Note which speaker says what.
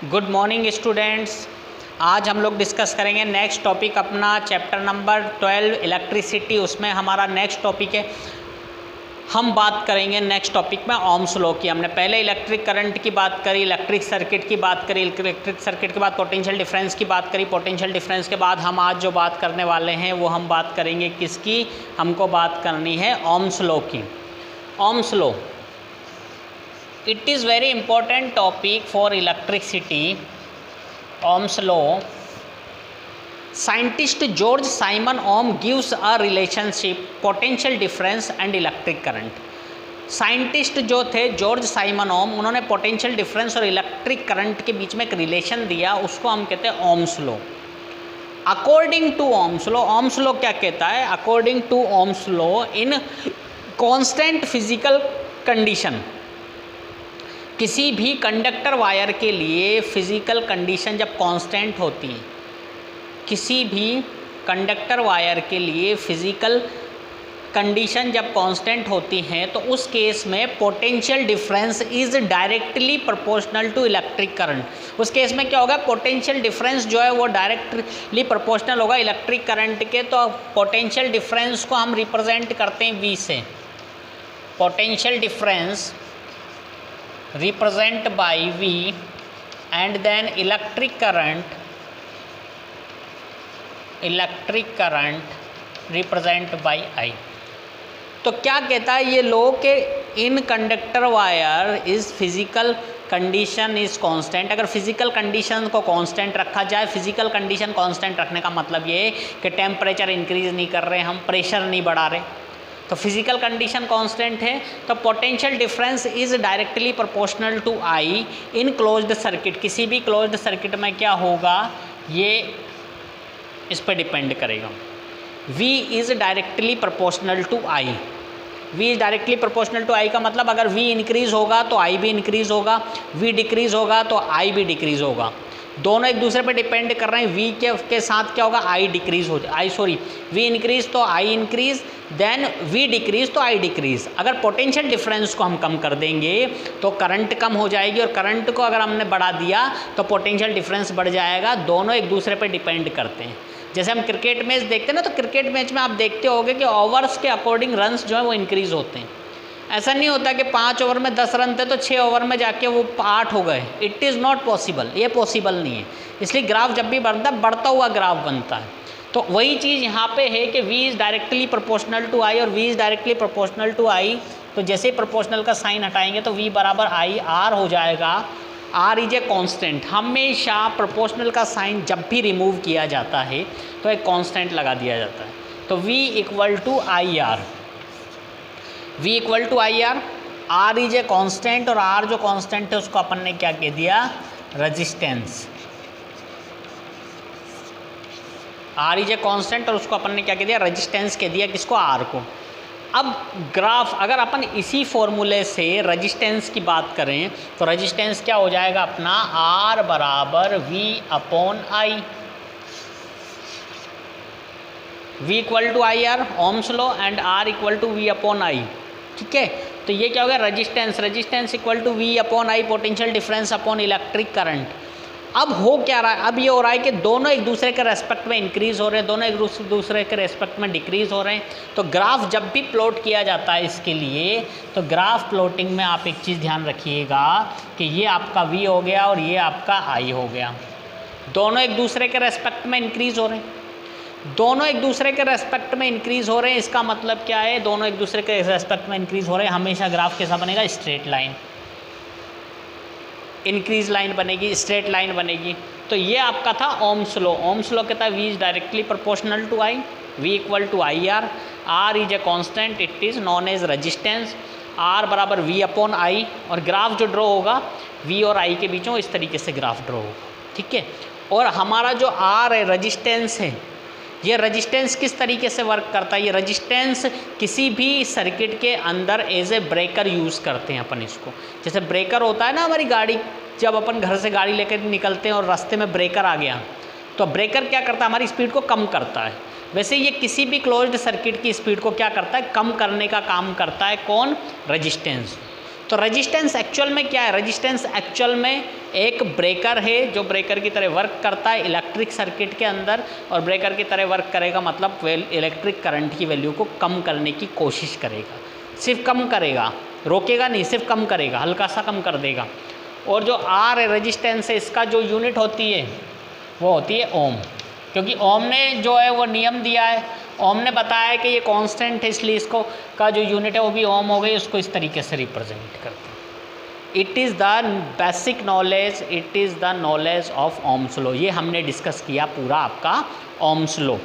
Speaker 1: Good morning students. आज हम लोग डिस्कस करेंगे नेक्स्ट टॉपिक अपना चैप्टर नंबर 12 इलेक्ट्रिसिटी। उसमें हमारा नेक्स्ट टॉपिक है, हम बात करेंगे नेक्स्ट टॉपिक में ओम्स लॉ की। हमने पहले इलेक्ट्रिक करंट की बात करी, इलेक्ट्रिक सर्किट की बात करी, इलेक्ट्रिक सर्किट के बाद पोटेंशियल डिफरेंस की बात करी। पोटेंशियल डिफरेंस के बाद हम आज जो बात करने वाले हैं वो हम बात करेंगे किसकी, हमको बात करनी है ओम्स लॉ की। Ohm's law, it is very important topic for electricity. Ohm's law. Scientist George Simon Ohm gives a relationship potential difference and electric current. Scientist जो थे जॉर्ज साइमन ओम, उन्होंने पोटेंशियल डिफरेंस और इलेक्ट्रिक करंट के बीच में एक relation दिया, उसको हम कहते हैं Ohm's law. According to Ohm's law, Ohm's law क्या कहता है? According to Ohm's law, in constant physical condition, किसी भी कंडक्टर वायर के लिए फिजिकल कंडीशन जब कांस्टेंट होती है, किसी भी कंडक्टर वायर के लिए फिजिकल कंडीशन जब कांस्टेंट होती हैं तो उस केस में potential difference is directly proportional to electric current. उस केस में क्या होगा? पोटेंशियल डिफरेंस जो है वो डायरेक्टली प्रोपोर्शनल होगा इलेक्ट्रिक करंट के। तो पोटेंशियल डिफरेंस को हम रिप्रेजेंट करते हैं V से। Potential difference represent by V and then electric current represent by I। तो क्या कहता है ये लॉ के in conductor wire is physical condition is constant. अगर फिजिकल कंडीशन को कांस्टेंट रखा जाए, फिजिकल कंडीशन कांस्टेंट रखने का मतलब ये है कि टेम्परेचर इंक्रीज नहीं कर रहे, हम प्रेशर नहीं बढ़ा रहे, तो फिजिकल कंडीशन कांस्टेंट है, तो potential difference is directly proportional to I in closed circuit. किसी भी क्लोज्ड सर्किट में क्या होगा, ये इस पर डिपेंड करेगा। V is directly proportional to I. V is directly proportional to I का मतलब अगर V इंक्रीज होगा तो I भी इंक्रीज होगा, V डिक्रीज होगा तो I भी डिक्रीज होगा। दोनों एक दूसरे पे डिपेंड कर रहे हैं। V के साथ क्या होगा? I डिक्रीज हो जाए, V इंक्रीज तो I increase, then V decrease तो I डिक्रीज। अगर पोटेंशियल डिफरेंस को हम कम कर देंगे तो करंट कम हो जाएगी, और करंट को अगर हमने बढ़ा दिया तो पोटेंशियल डिफरेंस बढ़ जाएगा। दोनों एक दूसरे पे डिपेंड करते हैं। जैसे हम क्रिकेट मैच देखते हैं ना, तो क्रिकेट मैच में आप देखते होंगे कि ओवर्स के अकॉर्डिंग रन्स जो है वो इंक्रीज होते हैं। ऐसा नहीं होता कि 5 ओवर में 10 रन थे तो 6 ओवर में जाके वो 8 हो गए। इट इज़ नॉट पॉसिबल, ये पॉसिबल नहीं है। इसलिए ग्राफ जब भी बढ़ता हुआ ग्राफ बनता है। तो वही चीज़ यहाँ पे है कि V is directly proportional to I और V is directly proportional to I। तो जैसे ही प्रोपोर्शनल का साइन हटाएंगे तो V बराबर I R हो जाएगा। R is a constant. हमेशा प्रोपोर्शनल का साइन जब भी रिमूव किया जाता है तो एक कॉन्स्टेंट लगा दिया जाता है। तो V equal to I R, V equal to I R, R is a constant, और R जो कॉन्स्टेंट है उसको अपन ने क्या कह दिया? Resistance. R is a constant और उसको अपन ने क्या कह दिया? रेजिस्टेंस कह दिया। किसको? R को। अब ग्राफ अगर अपन इसी फॉर्मूले से रेजिस्टेंस की बात करें तो रेजिस्टेंस क्या हो जाएगा अपना? R बराबर V upon I। V equal to I R, Ohm's law, and R equal to V upon I। ठीक है, तो ये क्या हो गया? Resistance equal to V upon I, potential difference upon electric current. अब हो क्या रहा है? अब ये हो रहा है कि दोनों एक दूसरे के रेस्पेक्ट में इंक्रीज हो रहे हैं, दोनों एक दूसरे के रेस्पेक्ट में डिक्रीज हो रहे हैं। तो ग्राफ जब भी प्लॉट किया जाता है इसके लिए, तो ग्राफ प्लॉटिंग में आप एक चीज़ ध्यान रखिएगा कि ये आपका V हो गया और ये आपका I हो गया। दोनों एक दूसरे के रेस्पेक्ट में इंक्रीज हो रहे हैं, दोनों एक दूसरे के रेस्पेक्ट में इंक्रीज हो रहे हैं। इसका मतलब क्या है? दोनों एक दूसरे के रेस्पेक्ट में इंक्रीज हो रहे हैं। हमेशा ग्राफ कैसा बनेगा? स्ट्रेट लाइन, इंक्रीज लाइन बनेगी, स्ट्रेट लाइन बनेगी। तो ये आपका था ओम्स लॉ। ओम्स लॉ कहता है V is directly proportional to I, V equal to I R, R is a constant, it is known as resistance, R बराबर V upon I। और ग्राफ जो ड्रॉ होगा V और I के बीचों इस तरीके से ग्राफ ड्रॉ होगा। ठीक है, और हमारा जो R है, रेजिस्टेंस है, ये रेजिस्टेंस किस तरीके से वर्क करता है? ये रेजिस्टेंस किसी भी सर्किट के अंदर एज ए ब्रेकर यूज़ करते हैं अपन इसको। जैसे ब्रेकर होता है ना हमारी गाड़ी, जब अपन घर से गाड़ी लेकर निकलते हैं और रास्ते में ब्रेकर आ गया, तो ब्रेकर क्या करता है? हमारी स्पीड को कम करता है। वैसे ये किसी भी क्लोज्ड सर्किट की स्पीड को क्या करता है? कम करने का काम करता है। कौन? रेजिस्टेंस। तो रेजिस्टेंस एक्चुअल में क्या है? रेजिस्टेंस एक्चुअल में एक ब्रेकर है जो ब्रेकर की तरह वर्क करता है इलेक्ट्रिक सर्किट के अंदर, और ब्रेकर की तरह वर्क करेगा मतलब इलेक्ट्रिक करंट की वैल्यू को कम करने की कोशिश करेगा, सिर्फ कम करेगा, रोकेगा नहीं, सिर्फ कम करेगा, हल्का सा कम कर देगा। और जो आर रेजिस्टेंस है इसका जो यूनिट होती है वो होती है ओम, क्योंकि ओम ने जो है वो नियम दिया है, ओम ने बताया है कि ये कांस्टेंट है, इसलिए इसको का जो यूनिट है वो भी ओम हो गई, उसको इस तरीके से रिप्रेजेंट करते हैं। It is the basic knowledge, it is the knowledge of Ohm's law. ये हमने डिस्कस किया पूरा आपका ओम्स लॉ।